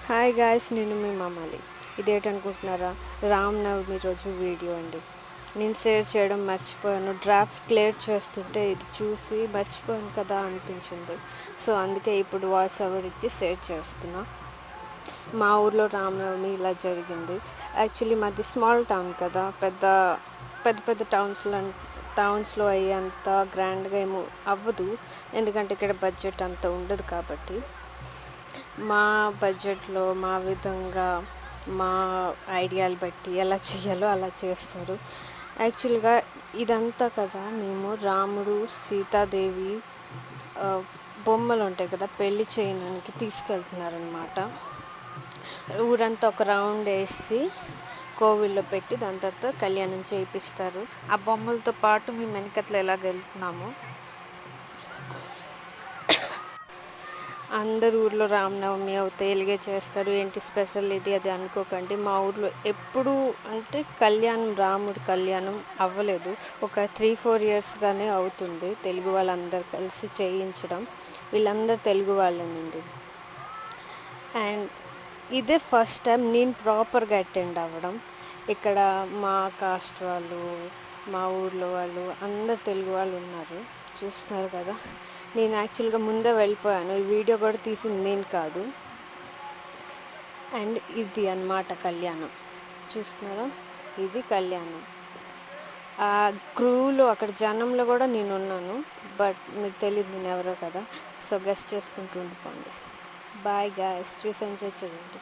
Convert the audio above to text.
Hi guys, నేను మీ మమాలి. ఇదేంటనుకుంటున్నారా? రామనవమి రోజు video అండి. నేను షేర్ చేయడం మర్చిపోయాను. డ్రాఫ్ట్స్ క్లియర్ చేస్తుంటే ఇది చూసి మర్చిపోయాను కదా అనిపించింది. సో అందుకే ఇప్పుడు వాయిస్ ఓవర్ ఇచ్చి షేర్ చేస్తున్నా. మా ఊర్లో రామనవమి ఇలా జరిగింది. యాక్చువల్లీ మాది స్మాల్ టౌన్ కదా, పెద్ద పెద్ద టౌన్స్లో అయ్యేంత గ్రాండ్గా ఏమో అవ్వదు. ఎందుకంటే ఇక్కడ బడ్జెట్ అంత ఉండదు కాబట్టి మా బడ్జెట్లో మా విధంగా మా ఐడియాలు బట్టి ఎలా చేయాలో అలా చేస్తారు. యాక్చువల్గా ఇదంతా కదా, మేము రాముడు సీతాదేవి బొమ్మలు ఉంటాయి కదా, పెళ్ళి చేయడానికి తీసుకెళ్తున్నారనమాట. ఊరంతా ఒక రౌండ్ వేసి కోవిల్లో పెట్టి దాని తర్వాత కళ్యాణం చేయిస్తారు. ఆ బొమ్మలతో పాటు మేము వెనకట్లో ఎలాగ వెళ్తున్నాము. అందరు ఊర్లో రామనవమి అవుతాయి, ఎలాగే చేస్తారు, ఏంటి స్పెషల్ ఇది అది అనుకోకండి. మా ఊర్లో ఎప్పుడు అంటే కళ్యాణం, రాముడి కళ్యాణం అవ్వలేదు. ఒక 3-4 ఇయర్స్గానే అవుతుంది. తెలుగు వాళ్ళందరూ కలిసి చేయించడం. వీళ్ళందరూ తెలుగు వాళ్ళేనండి. అండ్ ఇదే ఫస్ట్ టైం నేను ప్రాపర్గా అటెండ్ అవ్వడం. ఇక్కడ మా కాస్ట్ వాళ్ళు, మా ఊర్లో వాళ్ళు అందరు తెలుగు వాళ్ళు ఉన్నారు, చూస్తున్నారు కదా. నేను యాక్చువల్గా ముందే వెళ్ళిపోయాను. ఈ వీడియో కూడా తీసింది నేను కాదు. అండ్ ఇది అన్నమాట కళ్యాణం, చూస్తున్నారా? ఇది కళ్యాణం. ఆ క్రూలో అక్కడ జనంలో కూడా నేను ఉన్నాను, బట్ మీకు తెలియదు నేను ఎవరో కదా. సో గెస్ట్ చేసుకుంటూ ఉండిపోండి. బాయ్ గాయ్స్, చూసి ఎంజాయ్ చేయండి.